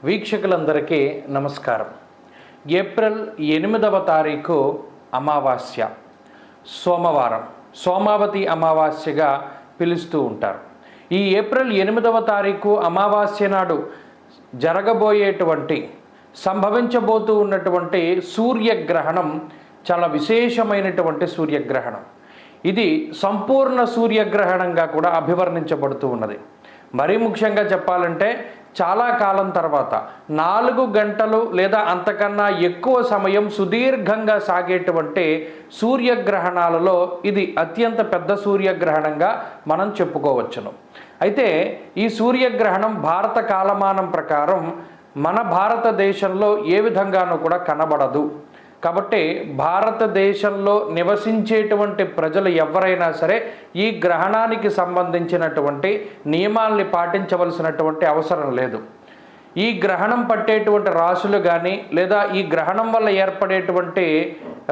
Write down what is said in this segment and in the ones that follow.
వీక్షకులందరికీ నమస్కారం. ఏప్రిల్ 8వ తారీఖు అమావాస్య, సోమవారం, సోమావతి అమావాస్యగా పిలుస్తూ ఉంటారు. ఈ ఏప్రిల్ 8వ తారీఖు అమావాస్య నాడు జరగబోయేటువంటి సంభవించబోతూ ఉన్నటువంటి సూర్యగ్రహణం చాలా విశేషమైనటువంటి సూర్యగ్రహణం. ఇది సంపూర్ణ సూర్యగ్రహణంగా కూడా అభివర్ణించబడుతూ ఉన్నది. మరీ ముఖ్యంగా చెప్పాలంటే చాలా కాలం తర్వాత 4 గంటలు లేదా అంతకన్నా ఎక్కువ సమయం సుదీర్ఘంగా సాగేటువంటి సూర్యగ్రహణాలలో ఇది అత్యంత పెద్ద సూర్యగ్రహణంగా మనం చెప్పుకోవచ్చును. అయితే ఈ సూర్యగ్రహణం భారత కాలమానం ప్రకారం మన భారతదేశంలో ఏ విధంగానూ కూడా కనబడదు. కాబట్టి భారతదేశంలో నివసించేటువంటి ప్రజలు ఎవరైనా సరే ఈ గ్రహణానికి సంబంధించినటువంటి నియమాల్ని పాటించవలసినటువంటి అవసరం లేదు. ఈ గ్రహణం పట్టేటువంటి రాశులు కానీ లేదా ఈ గ్రహణం వల్ల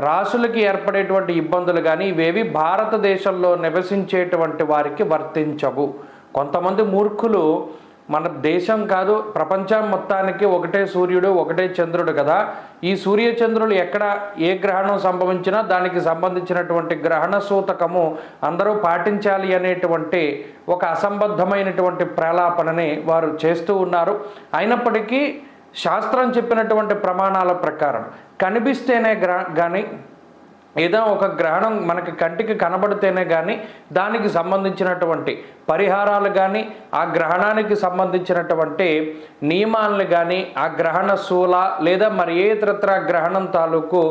రాశులకి ఏర్పడేటువంటి ఇబ్బందులు కానీ ఇవేవి భారతదేశంలో నివసించేటువంటి వారికి వర్తించవు. కొంతమంది మూర్ఖులు మన దేశం కాదు ప్రపంచం మొత్తానికి ఒకటే సూర్యుడు ఒకటే చంద్రుడు కదా, ఈ సూర్యచంద్రులు ఎక్కడ ఏ గ్రహణం సంభవించినా దానికి సంబంధించినటువంటి గ్రహణ సూతకము అందరూ పాటించాలి అనేటువంటి ఒక అసంబద్ధమైనటువంటి ప్రలాపనని వారు చేస్తూ ఉన్నారు. అయినప్పటికీ శాస్త్రం చెప్పినటువంటి ప్రమాణాల ప్రకారం కనిపిస్తేనే కానీ ఏదో ఒక గ్రహణం మనకి కంటికి కనబడితేనే కానీ దానికి సంబంధించినటువంటి పరిహారాలు కానీ ఆ గ్రహణానికి సంబంధించినటువంటి నియమాలను కానీ ఆ గ్రహణ శూల లేదా మరి ఏ ఇతరత్ర గ్రహణం తాలూకు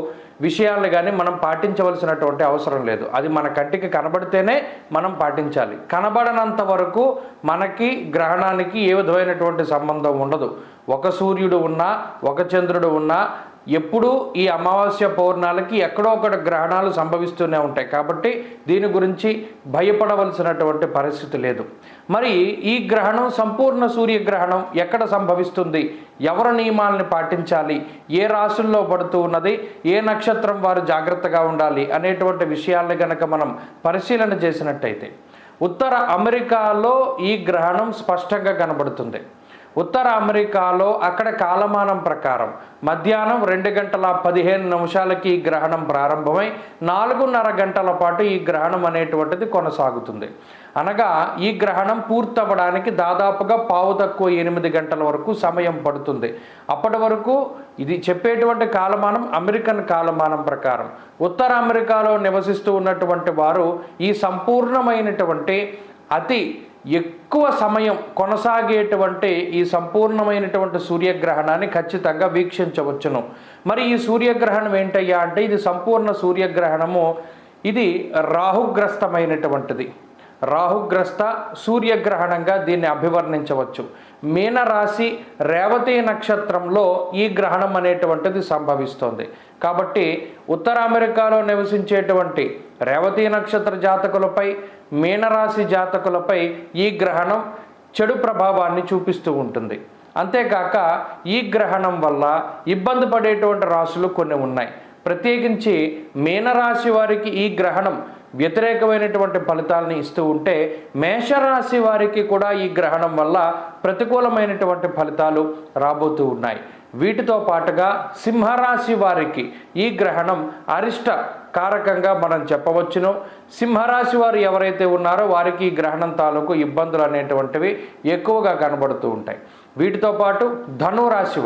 విషయాలు కానీ మనం పాటించవలసినటువంటి అవసరం లేదు. అది మన కంటికి కనబడితేనే మనం పాటించాలి. కనబడనంత వరకు మనకి గ్రహణానికి ఏ విధమైనటువంటి సంబంధం ఉండదు. ఒక సూర్యుడు ఉన్నా ఒక చంద్రుడు ఉన్నా ఎప్పుడూ ఈ అమావాస్య పౌర్ణాలకి ఎక్కడో ఒకటి గ్రహణాలు సంభవిస్తూనే ఉంటాయి. కాబట్టి దీని గురించి భయపడవలసినటువంటి పరిస్థితి లేదు. మరి ఈ గ్రహణం సంపూర్ణ సూర్యగ్రహణం ఎక్కడ సంభవిస్తుంది, ఎవరు నియమాలను పాటించాలి, ఏ రాశుల్లో పడుతూ ఉన్నది, ఏ నక్షత్రం వారు జాగ్రత్తగా ఉండాలి అనేటువంటి విషయాల్ని కనుక మనం పరిశీలన చేసినట్టయితే ఉత్తర అమెరికాలో ఈ గ్రహణం స్పష్టంగా కనబడుతుంది. ఉత్తర అమెరికాలో అక్కడ కాలమానం ప్రకారం మధ్యాహ్నం 2:15 ఈ గ్రహణం ప్రారంభమై 4:30 గంటల పాటు ఈ గ్రహణం అనేటువంటిది కొనసాగుతుంది. అనగా ఈ గ్రహణం పూర్తవ్వడానికి దాదాపుగా 8 గంటల వరకు సమయం పడుతుంది. అప్పటి వరకు ఇది చెప్పేటువంటి కాలమానం అమెరికన్ కాలమానం ప్రకారం. ఉత్తర అమెరికాలో నివసిస్తూ ఉన్నటువంటి వారు ఈ సంపూర్ణమైనటువంటి అతి ఎక్కువ సమయం కొనసాగేటువంటి ఈ సంపూర్ణమైనటువంటి సూర్యగ్రహణాన్ని ఖచ్చితంగా వీక్షించవచ్చును. మరి ఈ సూర్యగ్రహణం ఏంటయ్యా అంటే ఇది సంపూర్ణ సూర్యగ్రహణము. ఇది రాహుగ్రస్తమైనటువంటిది. రాహుగ్రస్త సూర్యగ్రహణంగా దీన్ని అభివర్ణించవచ్చు. మీనరాశి రేవతి నక్షత్రంలో ఈ గ్రహణం అనేటువంటిది సంభవిస్తోంది. కాబట్టి ఉత్తర అమెరికాలో నివసించేటువంటి రేవతి నక్షత్ర జాతకులపై మీనరాశి జాతకులపై ఈ గ్రహణం చెడు ప్రభావాన్ని చూపిస్తూ ఉంటుంది. అంతేకాక ఈ గ్రహణం వల్ల ఇబ్బంది పడేటువంటి రాశులు కొన్ని ఉన్నాయి. ప్రత్యేకించి మీనరాశి వారికి ఈ గ్రహణం వ్యతిరేకమైనటువంటి ఫలితాలని ఇస్తూ ఉంటే మేషరాశి వారికి కూడా ఈ గ్రహణం వల్ల ప్రతికూలమైనటువంటి ఫలితాలు రాబోతూ ఉన్నాయి. వీటితో పాటుగా సింహరాశి వారికి ఈ గ్రహణం అరిష్ట కారకంగా మనం చెప్పవచ్చును. సింహరాశి వారు ఎవరైతే ఉన్నారో వారికి ఈ గ్రహణం తాలూకు ఇబ్బందులు అనేటువంటివి ఎక్కువగా కనబడుతూ ఉంటాయి. వీటితో పాటు ధనురాశి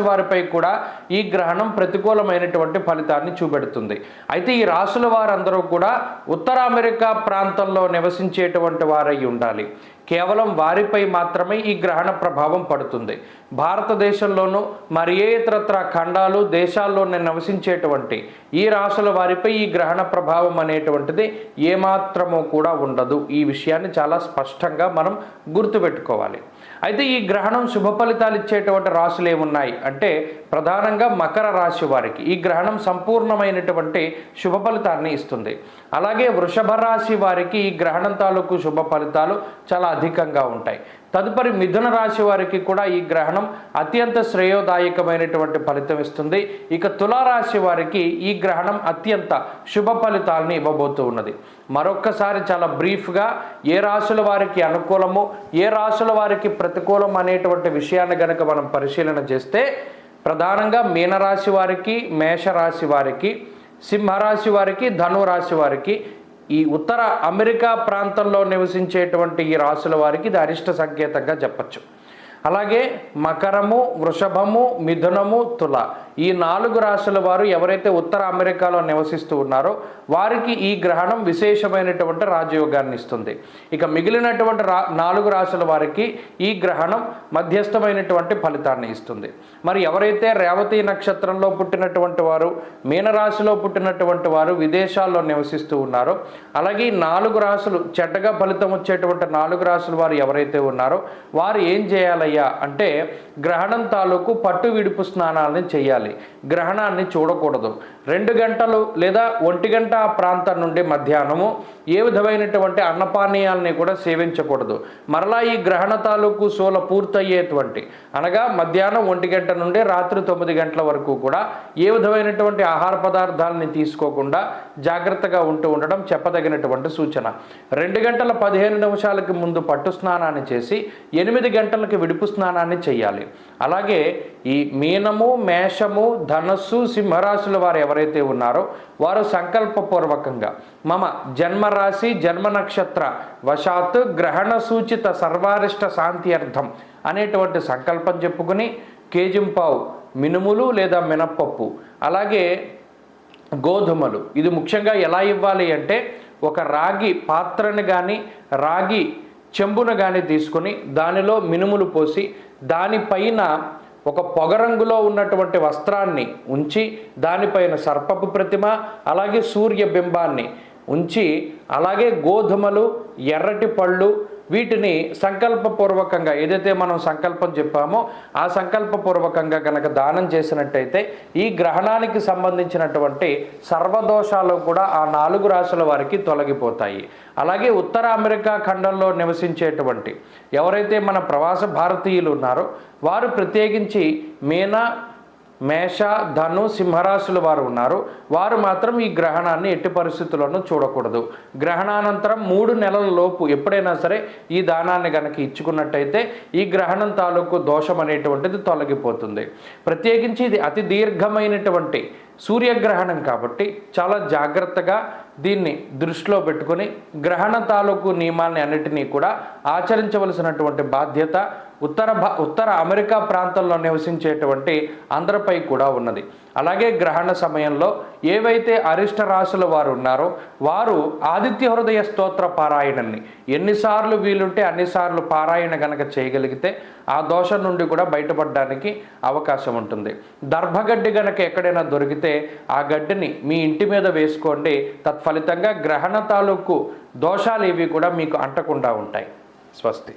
వారిపై కూడా ఈ గ్రహణం ప్రతికూలమైనటువంటి ఫలితాన్ని చూపెడుతుంది. అయితే ఈ రాశుల వారందరూ కూడా ఉత్తర అమెరికా ప్రాంతంలో నివసించేటువంటి వారై ఉండాలి. కేవలం వారిపై మాత్రమే ఈ గ్రహణ ప్రభావం పడుతుంది. భారతదేశంలోనూ మరి ఏ ఇతరత్ర ఖండాలు దేశాల్లో నివసించేటువంటి ఈ రాశుల వారిపై ఈ గ్రహణ ప్రభావం అనేటువంటిది ఏమాత్రమూ కూడా ఉండదు. ఈ విషయాన్ని చాలా స్పష్టంగా మనం గుర్తుపెట్టుకోవాలి. అయితే ఈ గ్రహణం శుభ ఫలితాలు ఇచ్చేటువంటి రాశులు ఏమున్నాయి అంటే ప్రధానంగా మకర రాశి వారికి ఈ గ్రహణం సంపూర్ణమైనటువంటి శుభ ఫలితాన్ని ఇస్తుంది. అలాగే వృషభ రాశి వారికి ఈ గ్రహణం తాలూకు శుభ ఫలితాలు చాలా అధికంగా ఉంటాయి. తదుపరి మిథున రాశి వారికి కూడా ఈ గ్రహణం అత్యంత శ్రేయోదాయకమైనటువంటి ఫలితం ఇస్తుంది. ఇక తులారాశి వారికి ఈ గ్రహణం అత్యంత శుభ ఫలితాలని ఇవ్వబోతూ ఉన్నది. మరొక్కసారి చాలా బ్రీఫ్గా ఏ రాశుల వారికి అనుకూలము, ఏ రాశుల వారికి ప్రతికూలం అనేటువంటి విషయాన్ని గనక మనం పరిశీలన చేస్తే, ప్రధానంగా మీనరాశి వారికి, మేషరాశి వారికి, సింహరాశి వారికి, ధనురాశి వారికి, ఈ ఉత్తర అమెరికా ప్రాంతంలో నివసించేటువంటి ఈ రాశుల వారికి ఇది అరిష్ట సంకేతంగా చెప్పచ్చు. అలాగే మకరము, వృషభము, మిథునము, తుల ఈ 4 రాశుల వారు ఎవరైతే ఉత్తర అమెరికాలో నివసిస్తూ ఉన్నారో వారికి ఈ గ్రహణం విశేషమైనటువంటి రాజయోగాన్ని ఇస్తుంది. ఇక మిగిలినటువంటి 4 రాశుల వారికి ఈ గ్రహణం మధ్యస్థమైనటువంటి ఫలితాన్ని ఇస్తుంది. మరి ఎవరైతే రేవతి నక్షత్రంలో పుట్టినటువంటి వారు, మీనరాశిలో పుట్టినటువంటి వారు విదేశాల్లో నివసిస్తూ ఉన్నారో, అలాగే 4 రాశులు చెడ్డగా ఫలితం వచ్చేటువంటి 4 రాశుల వారు ఎవరైతే ఉన్నారో వారు ఏం చేయాలయ్యా అంటే గ్రహణం తాలూకు పట్టు విడుపు స్నానాలని చేయాలి. గ్రహణాన్ని చూడకూడదు. 2 గంటలు లేదా 1 గంట ఆ ప్రాంతం నుండి మధ్యాహ్నము ఏ విధమైనటువంటి అన్నపానీయాలని కూడా సేవించకూడదు. మరలా ఈ గ్రహణ తాలూకు శూల పూర్తయ్యేటువంటి అనగా మధ్యాహ్నం 1 గంట నుండి రాత్రి 9 గంటల వరకు కూడా ఏ విధమైనటువంటి ఆహార పదార్థాలని తీసుకోకుండా జాగ్రత్తగా ఉండడం చెప్పదగినటువంటి సూచన. 2 గంటల 15 నిమిషాలకి ముందు పట్టు స్నానాన్ని చేసి 8 గంటలకి విడుపు స్నానాన్ని చేయాలి. అలాగే ఈ మీనము, మేషము, ధనస్సు, సింహరాశుల వారు ఎవరైతే ఉన్నారో వారు సంకల్పపూర్వకంగా మమ జన్మరాశి జన్మ నక్షత్ర వశాత్ గ్రహణ సూచిత సర్వారిష్ట శాంతి అర్థం అనేటువంటి సంకల్పం చెప్పుకుని కేజింపావు మినుములు లేదా మినప్పప్పు, అలాగే గోధుమలు, ఇది ముఖ్యంగా ఎలా ఇవ్వాలి అంటే ఒక రాగి పాత్రను కానీ రాగి చెంబును కానీ తీసుకొని దానిలో మినుములు పోసి దానిపైన ఒక పొగరంగులో ఉన్నటువంటి వస్త్రాన్ని ఉంచి దానిపైన సర్పపు ప్రతిమ అలాగే సూర్య బింబాన్ని ఉంచి అలాగే గోధుమలు, ఎర్రటి పళ్ళు వీటిని సంకల్పపూర్వకంగా ఏదైతే మనం సంకల్పం చెప్పామో ఆ సంకల్పపూర్వకంగా కనుక దానం చేసినట్టయితే ఈ గ్రహణానికి సంబంధించినటువంటి సర్వదోషాలు కూడా ఆ 4 రాశుల వారికి తొలగిపోతాయి. అలాగే ఉత్తర అమెరికా ఖండంలో నివసించేటువంటి ఎవరైతే మన ప్రవాస భారతీయులు ఉన్నారో వారు ప్రత్యేకించి మీన, మేష, ధను, సింహరాశుల వారు ఉన్నారు. వారు మాత్రం ఈ గ్రహణాన్ని ఎట్టి పరిస్థితుల్లోనూ చూడకూడదు. గ్రహణానంతరం 3 నెలల లోపు ఎప్పుడైనా సరే ఈ దానాన్ని కనుక ఇచ్చుకున్నట్టయితే ఈ గ్రహణం తాలూకు దోషం అనేటువంటిది తొలగిపోతుంది. ప్రత్యేకించి ఇది అతి దీర్ఘమైనటువంటి సూర్యగ్రహణం కాబట్టి చాలా జాగ్రత్తగా దీన్ని దృష్టిలో పెట్టుకొని గ్రహణ తాలూకు నియమాన్ని అన్నిటినీ కూడా ఆచరించవలసినటువంటి బాధ్యత ఉత్తర అమెరికా ప్రాంతంలో నివసించేటువంటి అందరిపై కూడా ఉన్నది. అలాగే గ్రహణ సమయంలో ఏవైతే అరిష్ట రాశుల వారు ఉన్నారో వారు ఆదిత్య హృదయ స్తోత్ర పారాయణాన్ని ఎన్నిసార్లు వీలుంటే అన్నిసార్లు పారాయణ గనక చేయగలిగితే ఆ దోషం నుండి కూడా బయటపడడానికి అవకాశం ఉంటుంది. దర్భగడ్డి గనక ఎక్కడైనా దొరికితే ఆ గడ్డిని మీ ఇంటి మీద వేసుకోండి. తత్ఫలితంగా గ్రహణ తాలూకు దోషాలు ఇవి కూడా మీకు అంటకుండా ఉంటాయి. స్వస్తి.